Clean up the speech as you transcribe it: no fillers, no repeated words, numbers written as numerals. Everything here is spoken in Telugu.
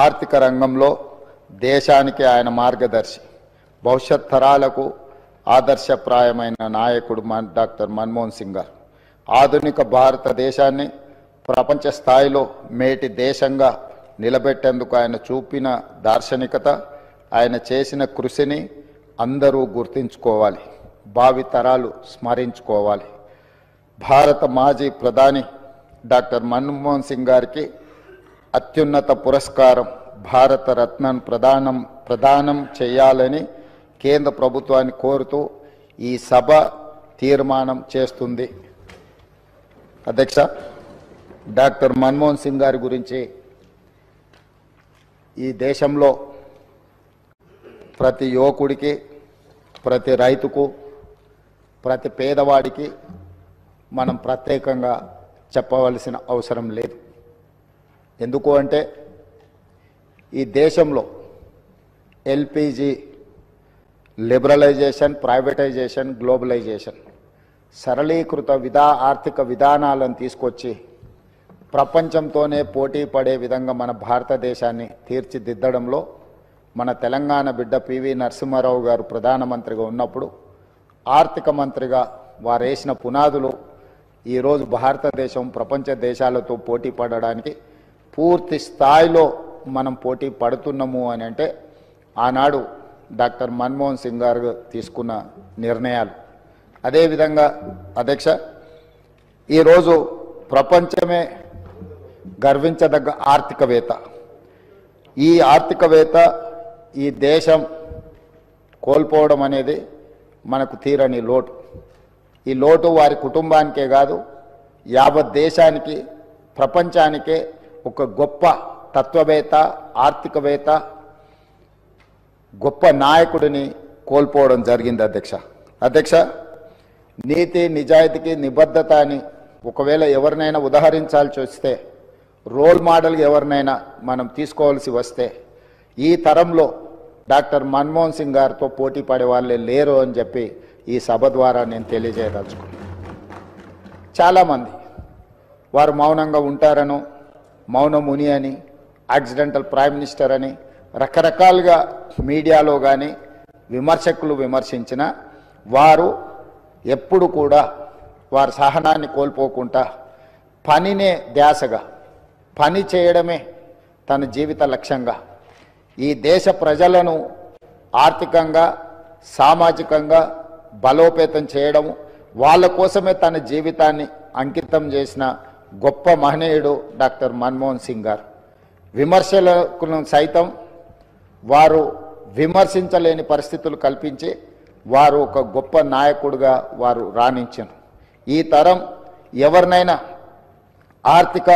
ఆర్థిక రంగంలో దేశానికి ఆయన మార్గదర్శి, భవిష్యత్ తరాలకు ఆదర్శప్రాయమైన నాయకుడు డాక్టర్ మన్మోహన్ సింగ్ గారు ఆధునిక భారతదేశాన్ని ప్రపంచ స్థాయిలో మేటి దేశంగా నిలబెట్టేందుకు ఆయన చూపిన దార్శనికత, ఆయన చేసిన కృషిని అందరూ గుర్తించుకోవాలి, భావితరాలు స్మరించుకోవాలి. భారత మాజీ ప్రధాని డాక్టర్ మన్మోహన్ సింగ్ గారికి అత్యున్నత పురస్కారం భారత రత్నను ప్రదానం చేయాలని కేంద్ర ప్రభుత్వాన్ని కోరుతూ ఈ సభ తీర్మానం చేస్తుంది. అధ్యక్ష, డాక్టర్ మన్మోహన్ సింగ్ గారి గురించి ఈ దేశంలో ప్రతి యువకుడికి, ప్రతి రైతుకు, ప్రతి పేదవాడికి మనం ప్రత్యేకంగా చెప్పవలసిన అవసరం లేదు. ఎందుకు అంటే ఈ దేశంలో ఎల్పిజి లిబరలైజేషన్, ప్రైవేటైజేషన్, గ్లోబలైజేషన్ సరళీకృత ఆర్థిక విధానాలను తీసుకొచ్చి ప్రపంచంతోనే పోటీ పడే విధంగా మన భారతదేశాన్ని తీర్చిదిద్దడంలో మన తెలంగాణ బిడ్డ పివి నరసింహారావు గారు ప్రధానమంత్రిగా ఉన్నప్పుడు ఆర్థిక మంత్రిగా వారు వేసిన పునాదులు ఈరోజు భారతదేశం ప్రపంచ దేశాలతో పోటీ పడడానికి పూర్తి స్థాయిలో మనం పోటీ పడుతున్నాము అని అంటే ఆనాడు డాక్టర్ మన్మోహన్ సింగ్ గారు తీసుకున్న నిర్ణయాలు. అదేవిధంగా అధ్యక్ష, ఈరోజు ప్రపంచమే గర్వించదగ్గ ఆర్థికవేత్త, ఈ ఆర్థికవేత్త ఈ దేశం కోల్పోవడం అనేది మనకు తీరని లోటు. ఈ లోటు వారి కుటుంబానికే కాదు, యావత్ దేశానికి, ప్రపంచానికే ఒక గొప్ప తత్వవేత్త, ఆర్థికవేత్త, గొప్ప నాయకుడిని కోల్పోవడం జరిగింది. అధ్యక్ష, నీతి, నిజాయితీకి, నిబద్ధత అని ఒకవేళ ఎవరినైనా ఉదాహరించాల్సి వస్తే, రోల్ మోడల్ ఎవరినైనా మనం తీసుకోవాల్సి వస్తే ఈ తరంలో డాక్టర్ మన్మోహన్ సింగ్ గారితో పోటీ పడే వాళ్ళే లేరు అని చెప్పి ఈ సభ ద్వారా నేను తెలియజేయదలుచుకున్నాను. చాలామంది వారు మౌనంగా ఉంటారనో, మౌనముని అని, యాక్సిడెంటల్ ప్రైమ్ మినిస్టర్ అని రకరకాలుగా మీడియాలో కానీ విమర్శకులు విమర్శించిన వారు ఎప్పుడు కూడా వారి సహనాన్ని కోల్పోకుండా పనినే ధ్యాసగా, పని చేయడమే తన జీవిత లక్ష్యంగా ఈ దేశ ప్రజలను ఆర్థికంగా, సామాజికంగా బలోపేతం చేయడం, వాళ్ళ కోసమే తన జీవితాన్ని అంకితం చేసిన గొప్ప మహనీయుడు డాక్టర్ మన్మోహన్ సింగ్ గారు. విమర్శలను సైతం వారు విమర్శించలేని పరిస్థితులు కల్పించి వారు ఒక గొప్ప నాయకుడిగా వారు రాణించారు. ఈ తరం ఎవరినైనా ఆర్థిక